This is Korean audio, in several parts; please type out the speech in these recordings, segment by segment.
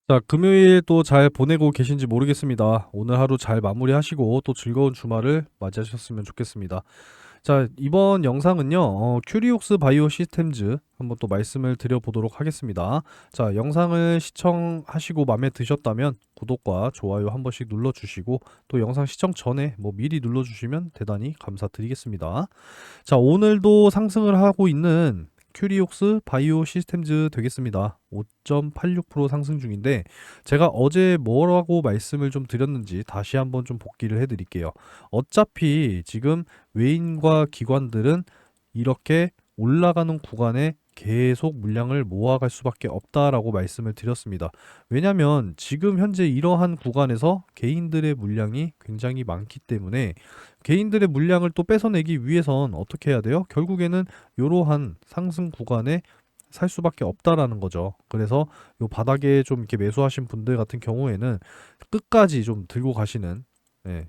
자, 금요일 또 잘 보내고 계신지 모르겠습니다. 오늘 하루 잘 마무리하시고 또 즐거운 주말을 맞이하셨으면 좋겠습니다. 자, 이번 영상은요, 큐리옥스 바이오 시스템즈 한번 또 말씀을 드려보도록 하겠습니다. 자, 영상을 시청하시고 마음에 드셨다면 구독과 좋아요 한 번씩 눌러주시고 또 영상 시청 전에 뭐 미리 눌러주시면 대단히 감사드리겠습니다. 자, 오늘도 상승을 하고 있는 큐리옥스 바이오 시스템즈 되겠습니다. 5.86% 상승 중인데 제가 어제 뭐라고 말씀을 좀 드렸는지 다시 한번 좀 복기를 해드릴게요. 어차피 지금 외인과 기관들은 이렇게 올라가는 구간에 계속 물량을 모아갈 수밖에 없다라고 말씀을 드렸습니다. 왜냐하면 지금 현재 이러한 구간에서 개인들의 물량이 굉장히 많기 때문에 개인들의 물량을 또 뺏어내기 위해선 어떻게 해야 돼요? 결국에는 이러한 상승 구간에 살 수밖에 없다라는 거죠. 그래서 요 바닥에 좀 이렇게 매수하신 분들 같은 경우에는 끝까지 좀 들고 가시는,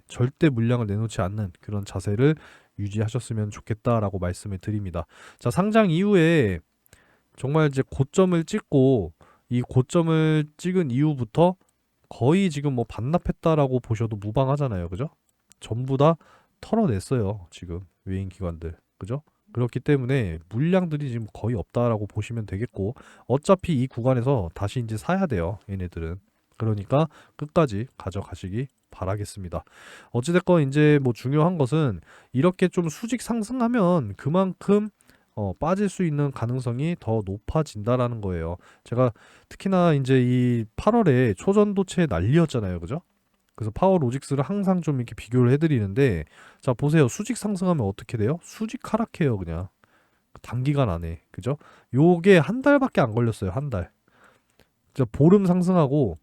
절대 물량을 내놓지 않는 그런 자세를 유지하셨으면 좋겠다라고 말씀을 드립니다. 자, 상장 이후에 정말 이제 고점을 찍고 이 고점을 찍은 이후부터 거의 지금 뭐 반납했다라고 보셔도 무방하잖아요. 그죠? 전부 다 털어냈어요. 지금 외인 기관들. 그죠? 그렇기 때문에 물량들이 지금 거의 없다라고 보시면 되겠고 어차피 이 구간에서 다시 이제 사야 돼요. 얘네들은. 그러니까 끝까지 가져가시기 바라겠습니다. 어찌됐건 이제 뭐 중요한 것은 이렇게 좀 수직 상승하면 그만큼 빠질 수 있는 가능성이 더 높아진다라는 거예요. 제가 특히나 이제 이 8월에 초전도체 난리였잖아요. 그죠? 그래서 파워로직스를 항상 좀 이렇게 비교를 해드리는데, 자, 보세요. 수직 상승하면 어떻게 돼요? 수직 하락해요, 그냥. 단기간 안에. 그죠? 요게 한 달밖에 안 걸렸어요, 한 달. 진짜 보름 상승하고,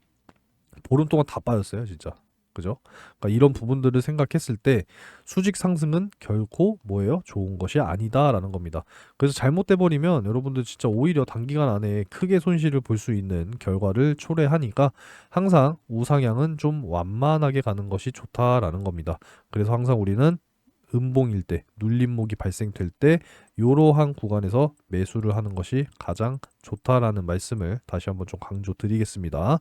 보름 동안 다 빠졌어요, 진짜. 그죠? 그러니까 이런 부분들을 생각했을 때 수직 상승은 결코 뭐예요? 좋은 것이 아니다라는 겁니다. 그래서 잘못돼 버리면 여러분들 진짜 오히려 단기간 안에 크게 손실을 볼 수 있는 결과를 초래하니까 항상 우상향은 좀 완만하게 가는 것이 좋다라는 겁니다. 그래서 항상 우리는 음봉일 때, 눌림목이 발생될 때 이러한 구간에서 매수를 하는 것이 가장 좋다라는 말씀을 다시 한번 좀 강조드리겠습니다.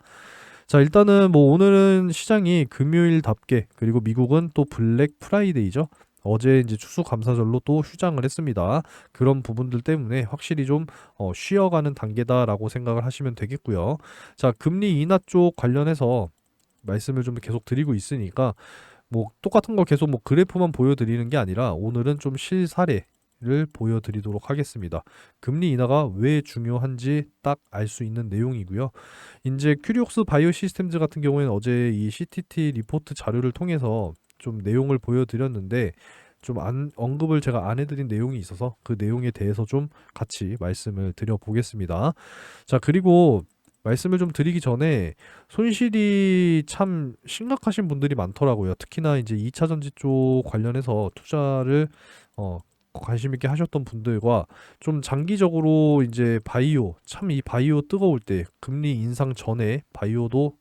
자, 일단은 뭐 오늘은 시장이 금요일답게 그리고 미국은 또 블랙 프라이데이죠. 어제 이제 추수감사절로 또 휴장을 했습니다. 그런 부분들 때문에 확실히 좀 쉬어가는 단계다라고 생각을 하시면 되겠고요. 자, 금리 인하 쪽 관련해서 말씀을 좀 계속 드리고 있으니까 뭐 똑같은 거 계속 뭐 그래프만 보여드리는 게 아니라 오늘은 좀 실사례를 보여드리도록 하겠습니다. 금리 인하가 왜 중요한지 딱 알 수 있는 내용이고요. 이제 큐리옥스 바이오 시스템즈 같은 경우에는 어제 이 CTT 리포트 자료를 통해서 좀 내용을 보여드렸는데 좀 언급을 제가 안 해드린 내용이 있어서 그 내용에 대해서 좀 같이 말씀을 드려보겠습니다. 자, 그리고 말씀을 좀 드리기 전에 손실이 참 심각하신 분들이 많더라고요. 특히나 이제 2차 전지 쪽 관련해서 투자를 관심 있게 하셨던 분들과 좀 장기적으로 이제 바이오, 참 이 바이오 뜨거울 때 금리 인상 전에 바이오도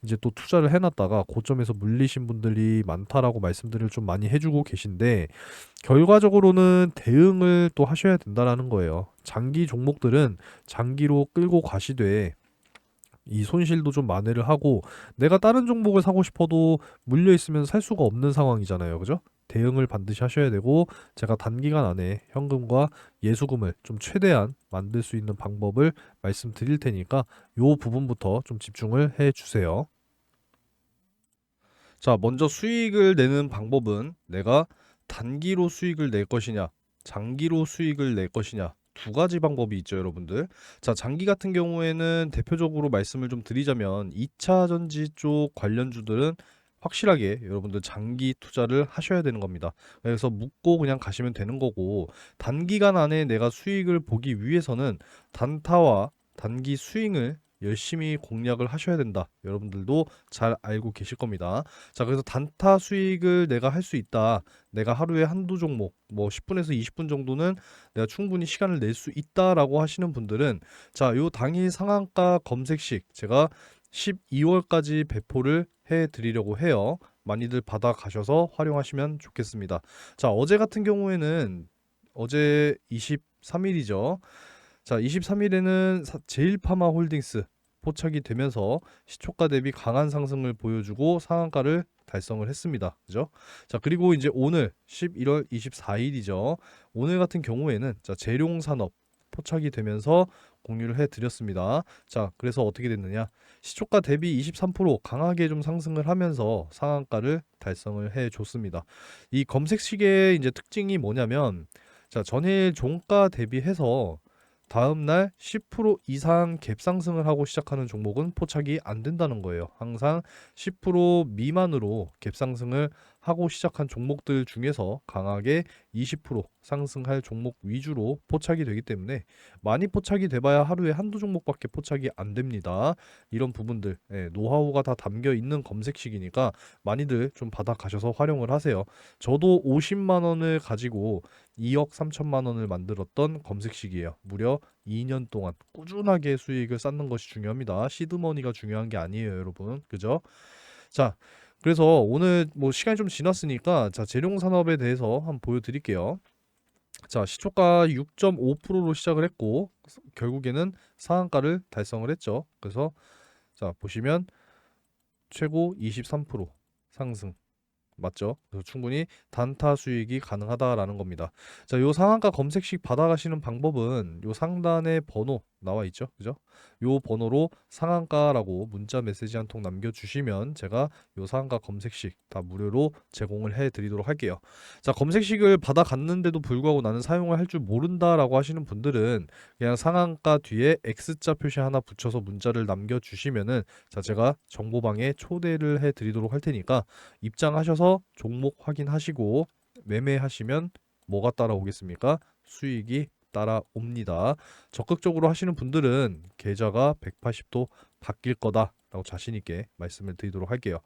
이제 또 투자를 해놨다가 고점에서 물리신 분들이 많다라고 말씀들을 좀 많이 해주고 계신데 결과적으로는 대응을 또 하셔야 된다라는 거예요. 장기 종목들은 장기로 끌고 가시되 이 손실도 좀 만회를 하고 내가 다른 종목을 사고 싶어도 물려 있으면 살 수가 없는 상황이잖아요. 그죠? 대응을 반드시 하셔야 되고 제가 단기간 안에 현금과 예수금을 좀 최대한 만들 수 있는 방법을 말씀드릴 테니까 요 부분부터 좀 집중을 해 주세요. 자, 먼저 수익을 내는 방법은 내가 단기로 수익을 낼 것이냐, 장기로 수익을 낼 것이냐, 두 가지 방법이 있죠, 여러분들. 자, 장기 같은 경우에는 대표적으로 말씀을 좀 드리자면 2차 전지 쪽 관련주들은 확실하게 여러분들 장기 투자를 하셔야 되는 겁니다. 그래서 묻고 그냥 가시면 되는 거고 단기간 안에 내가 수익을 보기 위해서는 단타와 단기 스윙을 열심히 공략을 하셔야 된다. 여러분들도 잘 알고 계실 겁니다. 자, 그래서 단타 수익을 내가 할 수 있다. 내가 하루에 한두 종목, 뭐 10분에서 20분 정도는 내가 충분히 시간을 낼 수 있다라고 하시는 분들은 자, 요 당일 상한가 검색식 제가 12월까지 배포를 해 드리려고 해요. 많이들 받아 가셔서 활용하시면 좋겠습니다. 자, 어제 같은 경우에는 어제 23일이죠. 자, 23일에는 제일파마 홀딩스 포착이 되면서 시초가 대비 강한 상승을 보여주고 상한가를 달성을 했습니다. 그죠? 자, 그리고 이제 오늘 11월 24일이죠. 오늘 같은 경우에는 자, 재룡산업 포착이 되면서 공유를 해드렸습니다. 자, 그래서 어떻게 됐느냐? 시초가 대비 23% 강하게 좀 상승을 하면서 상한가를 달성을 해줬습니다. 이 검색식의 이제 특징이 뭐냐면, 자, 전일 종가 대비해서 다음날 10% 이상 갭 상승을 하고 시작하는 종목은 포착이 안 된다는 거예요. 항상 10% 미만으로 갭 상승을 하고 시작한 종목들 중에서 강하게 20% 상승할 종목 위주로 포착이 되기 때문에 많이 포착이 돼봐야 하루에 한두 종목밖에 포착이 안 됩니다. 이런 부분들 노하우가 다 담겨 있는 검색식이니까 많이들 좀 받아가셔서 활용을 하세요. 저도 50만 원을 가지고 2억 3천만 원을 만들었던 검색식이에요. 무려 2년 동안 꾸준하게 수익을 쌓는 것이 중요합니다. 시드머니가 중요한 게 아니에요, 여러분. 그죠? 자, 그래서 오늘 뭐 시간이 좀 지났으니까 자, 재룡산업에 대해서 한번 보여드릴게요. 자, 시초가 6.5%로 시작을 했고 결국에는 상한가를 달성을 했죠. 그래서 자, 보시면 최고 23% 상승. 맞죠? 그래서 충분히 단타 수익이 가능하다라는 겁니다. 자, 요 상한가 검색식 받아가시는 방법은 요 상단에 번호 나와 있죠. 그죠? 요 번호로 상한가라고 문자 메시지 한 통 남겨주시면 제가 요 상한가 검색식 다 무료로 제공을 해드리도록 할게요. 자, 검색식을 받아갔는데도 불구하고 나는 사용을 할 줄 모른다라고 하시는 분들은 그냥 상한가 뒤에 X자 표시 하나 붙여서 문자를 남겨주시면은 자, 제가 정보방에 초대를 해드리도록 할 테니까 입장하셔서 종목 확인하시고 매매하시면 뭐가 따라오겠습니까? 수익이 따라옵니다. 적극적으로 하시는 분들은 계좌가 180도 바뀔 거다라고 자신 있게 말씀을 드리도록 할게요.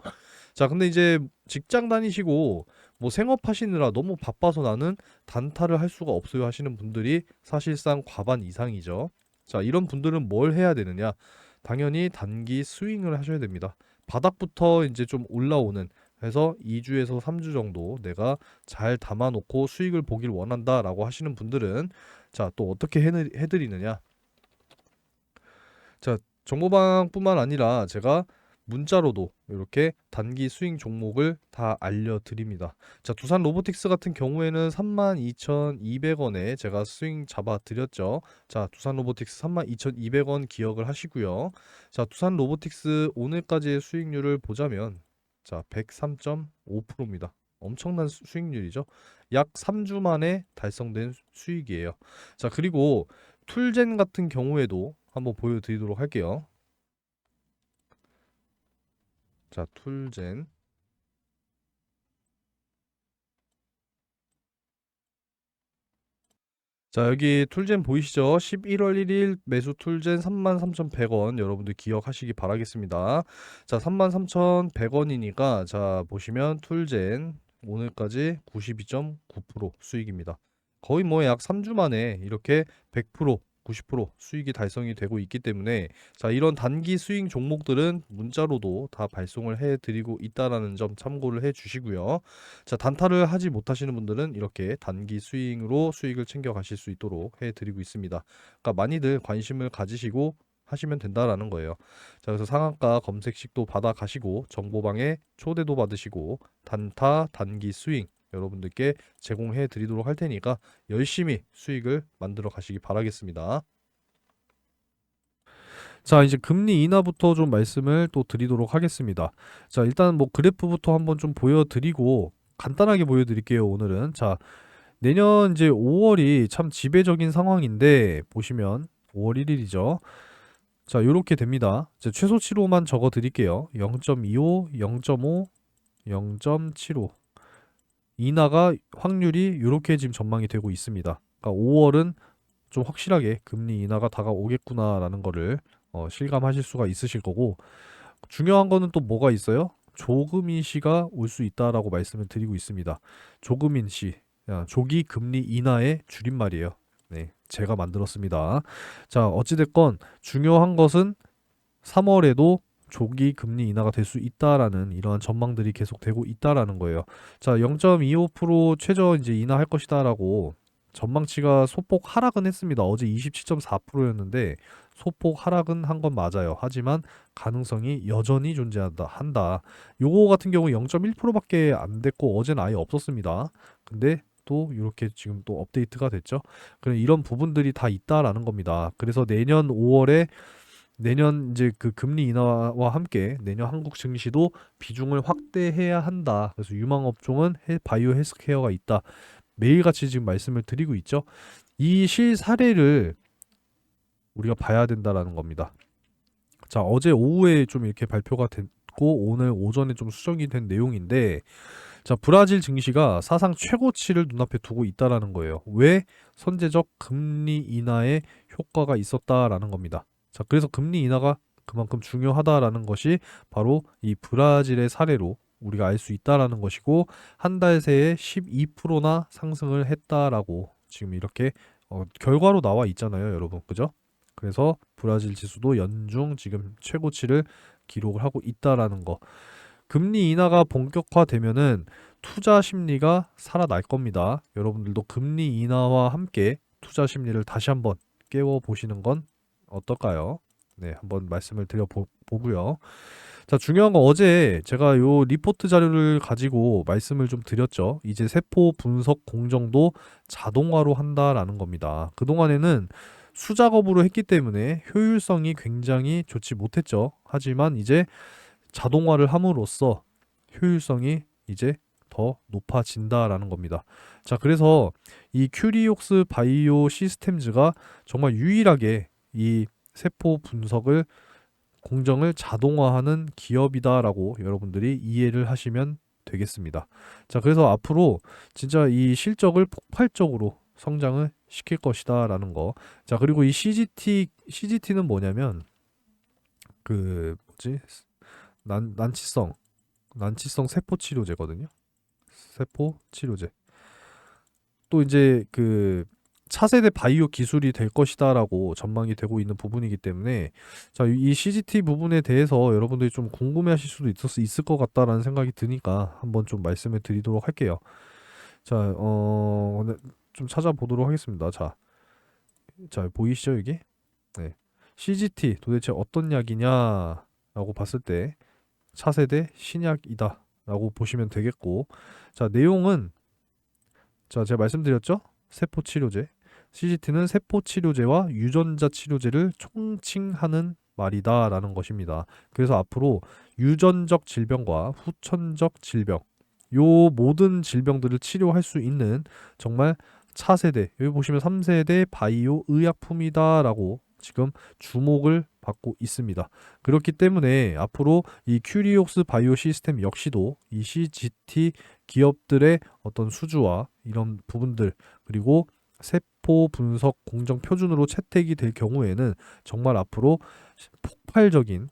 자, 근데 이제 직장 다니시고 뭐 생업하시느라 너무 바빠서 나는 단타를 할 수가 없어요 하시는 분들이 사실상 과반 이상이죠. 자, 이런 분들은 뭘 해야 되느냐? 당연히 단기 스윙을 하셔야 됩니다. 바닥부터 이제 좀 올라오는, 해서 2주에서 3주 정도 내가 잘 담아놓고 수익을 보길 원한다라고 하시는 분들은 자, 또 어떻게 해드리느냐? 자, 정보방뿐만 아니라 제가 문자로도 이렇게 단기 스윙 종목을 다 알려드립니다. 자, 두산 로보틱스 같은 경우에는 32,200원에 제가 스윙 잡아 드렸죠. 자, 두산 로보틱스 32,200원 기억을 하시고요. 자, 두산 로보틱스 오늘까지의 수익률을 보자면 자, 103.5%입니다. 엄청난 수익률이죠. 약 3주 만에 달성된 수익이에요. 자, 그리고 툴젠 같은 경우에도 한번 보여드리도록 할게요. 자, 툴젠. 자, 여기 툴젠 보이시죠? 11월 1일 매수 툴젠 33,100원 여러분들 기억하시기 바라겠습니다. 자, 33,100원이니까 자, 보시면 툴젠 오늘까지 92.9% 수익입니다. 거의 뭐 약 3주 만에 이렇게 100% 90% 수익이 달성이 되고 있기 때문에 자, 이런 단기 수익 종목들은 문자로도 다 발송을 해드리고 있다라는 점 참고를 해주시고요. 자, 단타를 하지 못하시는 분들은 이렇게 단기 스윙으로 수익을 챙겨 가실 수 있도록 해드리고 있습니다. 그러니까 많이들 관심을 가지시고 하시면 된다라는 거예요. 자, 그래서 상한가 검색식도 받아 가시고 정보방에 초대도 받으시고 단타 단기 스윙 여러분들께 제공해 드리도록 할 테니까 열심히 수익을 만들어 가시기 바라겠습니다. 자, 이제 금리 인하부터 좀 말씀을 또 드리도록 하겠습니다. 자, 일단 뭐 그래프부터 한번 좀 보여드리고 간단하게 보여드릴게요, 오늘은. 자, 내년 이제 5월이 참 지배적인 상황인데 보시면 5월 1일이죠. 자, 요렇게 됩니다. 이제 최소치로만 적어 드릴게요. 0.25, 0.5, 0.75. 인하가 확률이 요렇게 지금 전망이 되고 있습니다. 그러니까 5월은 좀 확실하게 금리 인하가 다가오겠구나라는 거를 실감하실 수가 있으실 거고, 중요한 거는 또 뭐가 있어요? 조금인 시가 올 수 있다라고 말씀을 드리고 있습니다. 조금인 시, 조기 금리 인하의 줄임말이에요. 네, 제가 만들었습니다. 자, 어찌됐건 중요한 것은 3월에도 조기 금리 인하가 될 수 있다라는 이러한 전망들이 계속되고 있다라는 거예요. 자, 0.25% 최저 이제 인하할 것이다라고 전망치가 소폭 하락은 했습니다. 어제 27.4%였는데 소폭 하락은 한 건 맞아요. 하지만 가능성이 여전히 존재한다. 요거 같은 경우 0.1%밖에 안 됐고 어제는 아예 없었습니다. 근데 또 이렇게 지금 또 업데이트가 됐죠. 그런 이런 부분들이 다 있다라는 겁니다. 그래서 내년 5월에 내년 이제 그 금리 인하와 함께 내년 한국 증시도 비중을 확대해야 한다. 그래서 유망 업종은 바이오 헬스케어가 있다. 매일같이 지금 말씀을 드리고 있죠. 이 실사례를 우리가 봐야 된다라는 겁니다. 자, 어제 오후에 좀 이렇게 발표가 됐고 오늘 오전에 좀 수정이 된 내용인데 자, 브라질 증시가 사상 최고치를 눈앞에 두고 있다라는 거예요. 왜? 선제적 금리 인하의 효과가 있었다라는 겁니다. 자, 그래서 금리 인하가 그만큼 중요하다라는 것이 바로 이 브라질의 사례로 우리가 알 수 있다라는 것이고 한 달 새에 12%나 상승을 했다라고 지금 이렇게 결과로 나와 있잖아요, 여러분. 그죠? 그래서 브라질 지수도 연중 지금 최고치를 기록을 하고 있다라는 거. 금리 인하가 본격화되면은 투자 심리가 살아날 겁니다. 여러분들도 금리 인하와 함께 투자 심리를 다시 한번 깨워 보시는 건 어떨까요? 네, 한번 말씀을 드려보고요. 자, 중요한 건 어제 제가 요 리포트 자료를 가지고 말씀을 좀 드렸죠. 이제 세포 분석 공정도 자동화로 한다라는 겁니다. 그동안에는 수작업으로 했기 때문에 효율성이 굉장히 좋지 못했죠. 하지만 이제 자동화를 함으로써 효율성이 이제 더 높아진다라는 겁니다. 자, 그래서 이 큐리옥스 바이오 시스템즈가 정말 유일하게 이 세포 분석을 공정을 자동화하는 기업이다라고 여러분들이 이해를 하시면 되겠습니다. 자, 그래서 앞으로 진짜 이 실적을 폭발적으로 성장을 시킬 것이다라는 거. 자, 그리고 이 CGT는 뭐냐면 그 뭐지? 난치성 세포 치료제거든요. 세포 치료제. 또 이제 그 차세대 바이오 기술이 될 것이다라고 전망이 되고 있는 부분이기 때문에 자, 이 CGT 부분에 대해서 여러분들이 좀 궁금해하실 수도 있을 것 같다라는 생각이 드니까 한번 좀 말씀을 드리도록 할게요. 자, 네, 좀 찾아보도록 하겠습니다. 자, 보이시죠 여기? 네. CGT 도대체 어떤 약이냐라고 봤을 때 차세대 신약이다라고 보시면 되겠고, 자, 내용은 자, 제가 말씀드렸죠? 세포 치료제. CGT는 세포 치료제와 유전자 치료제를 총칭하는 말이다라는 것입니다. 그래서 앞으로 유전적 질병과 후천적 질병, 요 모든 질병들을 치료할 수 있는 정말 차세대, 여기 보시면 3세대 바이오 의약품이다라고 지금 주목을 받고 있습니다. 그렇기 때문에 앞으로 이 큐리옥스 바이오 시스템 역시도 이 CGT 기업들의 어떤 수주와 이런 부분들 그리고 세포 분석 공정 표준으로 채택이 될 경우에는 정말 앞으로 폭발적인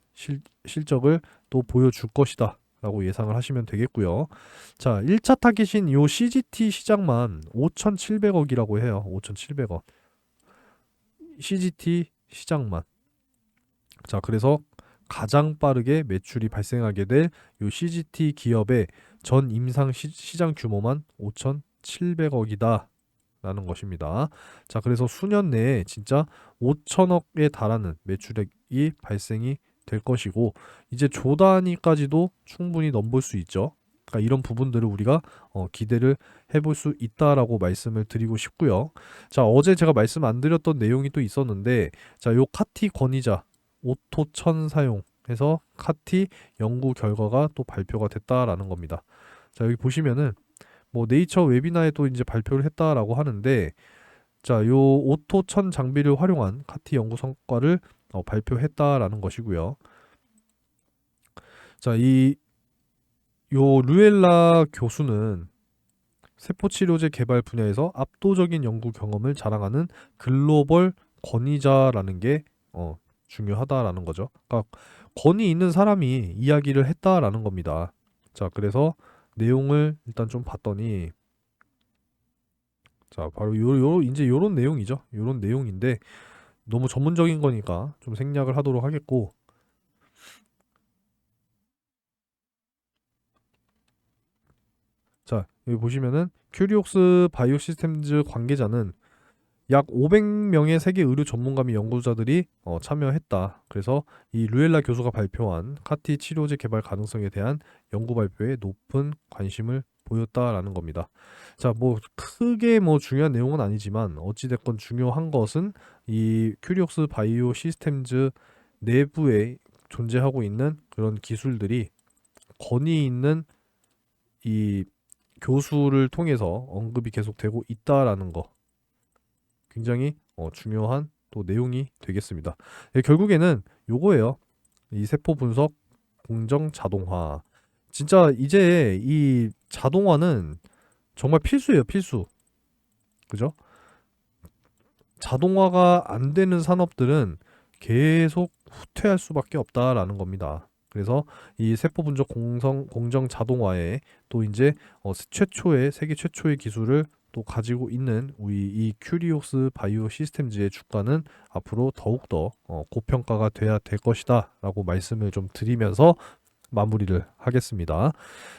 실적을 또 보여줄 것이다. 라고 예상을 하시면 되겠고요. 자, 1차 타깃인 요 CGT 시장만 5,700억이라고 해요. 5,700억. CGT 시장만. 자, 그래서 가장 빠르게 매출이 발생하게 될 요 CGT 기업의 전 임상 시장 규모만 5,700억이다. 라는 것입니다. 자, 그래서 수년 내에 진짜 5천억에 달하는 매출액이 발생이 될 것이고 이제 조 단위까지도 충분히 넘볼 수 있죠. 그러니까 이런 부분들을 우리가 기대를 해볼 수 있다라고 말씀을 드리고 싶고요. 자, 어제 제가 말씀 안 드렸던 내용이 또 있었는데 자, 요 카티 권위자 오토천 사용해서 카티 연구 결과가 또 발표가 됐다라는 겁니다. 자, 여기 보시면은 뭐 네이처 웨비나에 또 이제 발표를 했다라고 하는데 자, 요 오토천 장비를 활용한 카티 연구 성과를 발표했다라는 것이고요. 자, 요 루엘라 교수는 세포치료제 개발 분야에서 압도적인 연구 경험을 자랑하는 글로벌 권위자라는 게 중요하다라는 거죠. 그러니까 권위 있는 사람이 이야기를 했다라는 겁니다. 자, 그래서 내용을 일단 좀 봤더니 자, 바로 이제 요런 내용이죠. 요런 내용인데 너무 전문적인 거니까 좀 생략을 하도록 하겠고 자, 여기 보시면은 큐리옥스 바이오 시스템즈 관계자는 약 500명의 세계 의료 전문가 및 연구자들이 참여했다. 그래서 이 루엘라 교수가 발표한 카티 치료제 개발 가능성에 대한 연구 발표에 높은 관심을 보였다라는 겁니다. 자, 뭐 크게 뭐 중요한 내용은 아니지만 어찌됐건 중요한 것은 이 큐리옥스 바이오 시스템즈 내부에 존재하고 있는 그런 기술들이 권위 있는 이 교수를 통해서 언급이 계속되고 있다라는 거, 굉장히 중요한 또 내용이 되겠습니다. 예, 결국에는 요거예요. 이 세포 분석 공정 자동화. 진짜 이제 이 자동화는 정말 필수예요, 필수. 그죠? 자동화가 안 되는 산업들은 계속 후퇴할 수밖에 없다라는 겁니다. 그래서 이 세포 분석 공정 자동화에 또 이제 최초의 세계 최초의 기술을 또 가지고 있는 우리 이 큐리옥스 바이오 시스템즈의 주가는 앞으로 더욱더 고평가가 돼야 될 것이다라고 말씀을 좀 드리면서 마무리를 하겠습니다.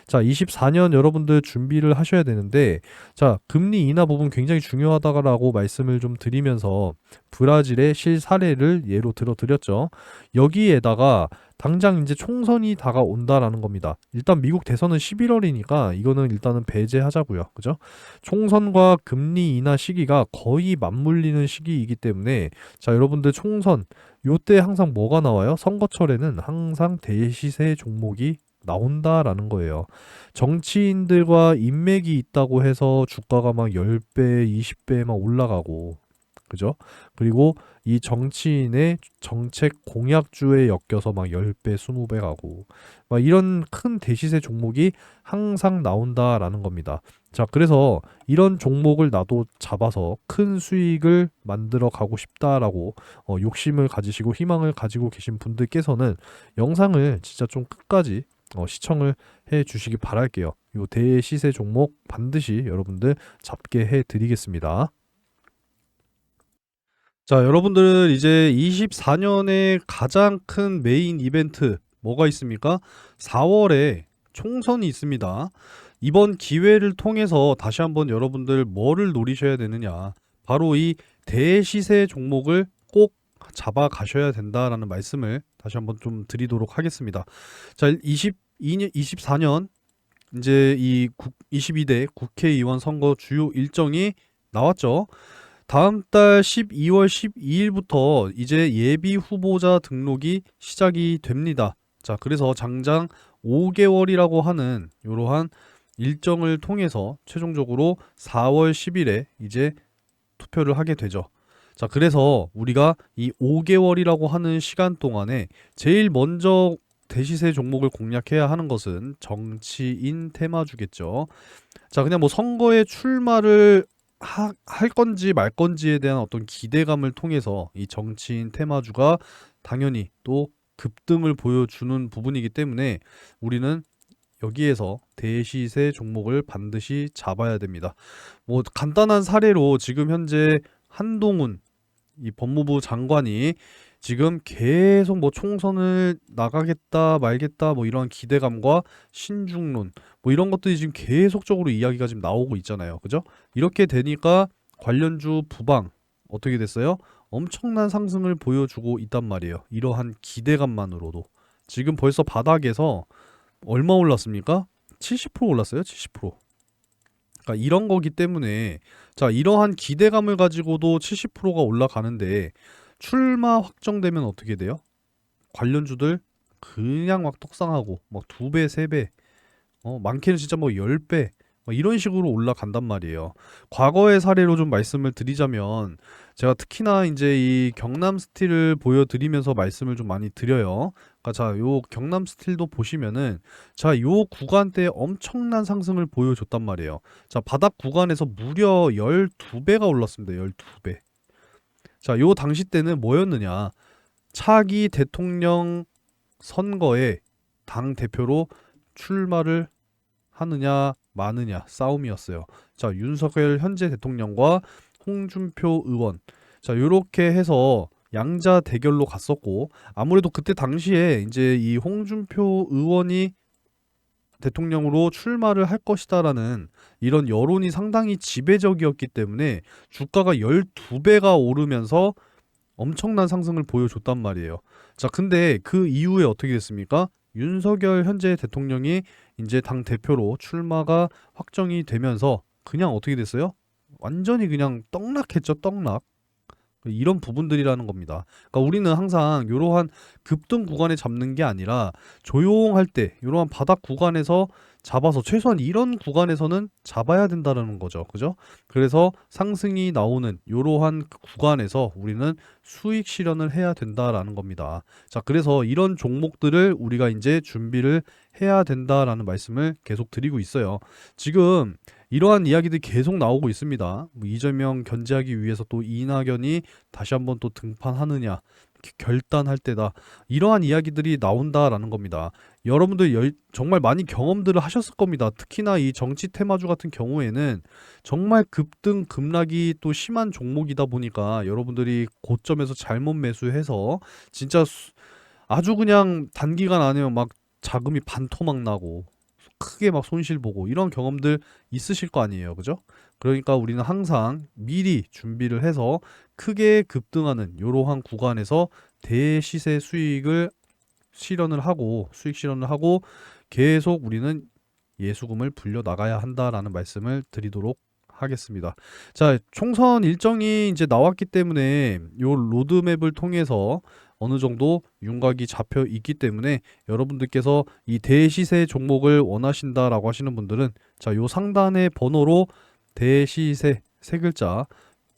자, 24년 여러분들 준비를 하셔야 되는데, 자, 금리 인하 부분 굉장히 중요하다라고 말씀을 좀 드리면서 브라질의 실사례를 예로 들어 드렸죠. 여기에다가 당장 이제 총선이 다가온다라는 겁니다. 일단 미국 대선은 11월이니까 이거는 일단은 배제하자고요. 그죠? 총선과 금리 인하 시기가 거의 맞물리는 시기이기 때문에, 자, 여러분들 총선 요때 항상 뭐가 나와요? 선거철에는 항상 대시세 종목이 나온다라는 거예요. 정치인들과 인맥이 있다고 해서 주가가 막 10배, 20배 막 올라가고, 그죠? 그리고 이 정치인의 정책 공약주에 엮여서 막 10배, 20배 가고, 막 이런 큰 대시세 종목이 항상 나온다라는 겁니다. 자, 그래서 이런 종목을 나도 잡아서 큰 수익을 만들어 가고 싶다라고 욕심을 가지시고 희망을 가지고 계신 분들께서는 영상을 진짜 좀 끝까지 시청을 해 주시기 바랄게요. 요 대시세 종목 반드시 여러분들 잡게 해 드리겠습니다. 자, 여러분들 이제 24년의 가장 큰 메인 이벤트 뭐가 있습니까? 4월에 총선이 있습니다. 이번 기회를 통해서 다시 한번 여러분들 뭐를 노리셔야 되느냐? 바로 이 대시세 종목을 꼭 잡아 가셔야 된다라는 말씀을 다시 한번 좀 드리도록 하겠습니다. 자, 22년, 24년 이제 22대 국회의원 선거 주요 일정이 나왔죠. 다음 달 12월 12일부터 이제 예비 후보자 등록이 시작이 됩니다. 자, 그래서 장장 5개월이라고 하는 이러한 일정을 통해서 최종적으로 4월 10일에 이제 투표를 하게 되죠. 자, 그래서 우리가 이 5개월이라고 하는 시간 동안에 제일 먼저 대시세 종목을 공략해야 하는 것은 정치인 테마주겠죠. 자, 그냥 뭐 선거에 출마를 할 건지 말 건지에 대한 어떤 기대감을 통해서 이 정치인 테마주가 당연히 또 급등을 보여주는 부분이기 때문에 우리는 여기에서 대시세 종목을 반드시 잡아야 됩니다. 뭐 간단한 사례로 지금 현재 한동훈 이 법무부 장관이 지금 계속 뭐 총선을 나가겠다 말겠다 뭐 이런 기대감과 신중론 뭐 이런 것들이 지금 계속적으로 이야기가 지금 나오고 있잖아요. 그죠? 이렇게 되니까 관련주 부방 어떻게 됐어요? 엄청난 상승을 보여주고 있단 말이에요. 이러한 기대감만으로도 지금 벌써 바닥에서 얼마 올랐습니까? 70% 올랐어요. 70%. 그러니까 이런 거기 때문에 자, 이러한 기대감을 가지고도 70%가 올라가는데 출마 확정되면 어떻게 돼요? 관련주들 그냥 막 떡상하고 막 2배, 3배, 많게는 진짜 뭐 10배 이런 식으로 올라간단 말이에요. 과거의 사례로 좀 말씀을 드리자면 제가 특히나 이제 이 경남 스틸을 보여드리면서 말씀을 좀 많이 드려요. 그러니까 자, 요 경남 스틸도 보시면은 자, 요 구간대에 엄청난 상승을 보여줬단 말이에요. 자, 바닥 구간에서 무려 12배가 올랐습니다. 12배. 자, 요 당시 때는 뭐였느냐? 차기 대통령 선거에 당 대표로 출마를 하느냐 마느냐 싸움이었어요. 자, 윤석열 현재 대통령과 홍준표 의원. 자, 요렇게 해서 양자 대결로 갔었고 아무래도 그때 당시에 이제 이 홍준표 의원이 대통령으로 출마를 할 것이다라는 이런 여론이 상당히 지배적이었기 때문에 주가가 12배가 오르면서 엄청난 상승을 보여줬단 말이에요. 자, 근데 그 이후에 어떻게 됐습니까? 윤석열 현재 대통령이 이제 당 대표로 출마가 확정이 되면서 그냥 어떻게 됐어요? 완전히 그냥 떡락했죠, 떡락. 이런 부분들이라는 겁니다. 그러니까 우리는 항상 이러한 급등 구간에 잡는 게 아니라 조용할 때 이러한 바닥 구간에서 잡아서 최소한 이런 구간에서는 잡아야 된다는 거죠. 그죠? 그래서 상승이 나오는 이러한 구간에서 우리는 수익 실현을 해야 된다라는 겁니다. 자, 그래서 이런 종목들을 우리가 이제 준비를 해야 된다라는 말씀을 계속 드리고 있어요. 지금 이러한 이야기들이 계속 나오고 있습니다. 뭐 이재명 견제하기 위해서 또 이낙연이 다시 한번 또 등판하느냐, 결단할 때다. 이러한 이야기들이 나온다라는 겁니다. 여러분들 정말 많이 경험들을 하셨을 겁니다. 특히나 이 정치 테마주 같은 경우에는 정말 급등 급락이 또 심한 종목이다 보니까 여러분들이 고점에서 잘못 매수해서 진짜 아주 그냥 단기간 안에 막 자금이 반토막 나고 크게 막 손실 보고 이런 경험들 있으실 거 아니에요. 그죠? 그러니까 우리는 항상 미리 준비를 해서 크게 급등하는 이러한 구간에서 대시세 수익을 실현을 하고 수익 실현을 하고 계속 우리는 예수금을 불려 나가야 한다라는 말씀을 드리도록 하겠습니다. 자, 총선 일정이 이제 나왔기 때문에 요 로드맵을 통해서 어느 정도 윤곽이 잡혀 있기 때문에 여러분들께서 이 대시세 종목을 원하신다라고 하시는 분들은 자, 요 상단의 번호로 대시세 세 글자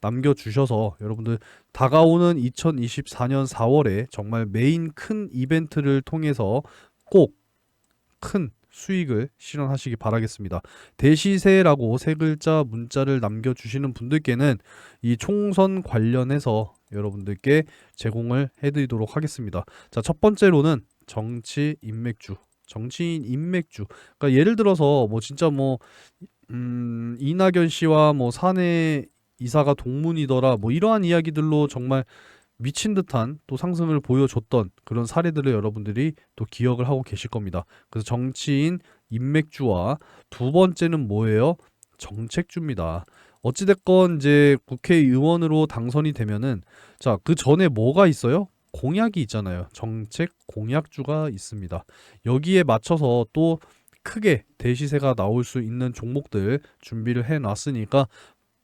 남겨주셔서 여러분들 다가오는 2024년 4월에 정말 메인 큰 이벤트를 통해서 꼭 큰 수익을 실현하시기 바라겠습니다. 대시세라고 세 글자 문자를 남겨주시는 분들께는 이 총선 관련해서 여러분들께 제공을 해드리도록 하겠습니다. 자, 첫 번째로는 정치 인맥주. 정치인 인맥주. 그러니까 예를 들어서 뭐 진짜 뭐 이낙연 씨와 뭐 사내 이사가 동문이더라 뭐 이러한 이야기들로 정말 미친 듯한 또 상승을 보여줬던 그런 사례들을 여러분들이 또 기억을 하고 계실 겁니다. 그래서 정치인 인맥주와 두 번째는 뭐예요? 정책주입니다. 어찌됐건 이제 국회의원으로 당선이 되면은 자, 그 전에 뭐가 있어요? 공약이 있잖아요. 정책 공약주가 있습니다. 여기에 맞춰서 또 크게 대시세가 나올 수 있는 종목들 준비를 해 놨으니까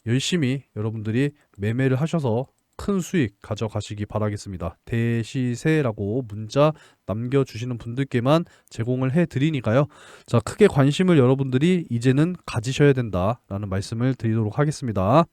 열심히 여러분들이 매매를 하셔서 큰 수익 가져가시기 바라겠습니다. 대시세라고 문자 남겨주시는 분들께만 제공을 해드리니까요. 자, 크게 관심을 여러분들이 이제는 가지셔야 된다라는 말씀을 드리도록 하겠습니다.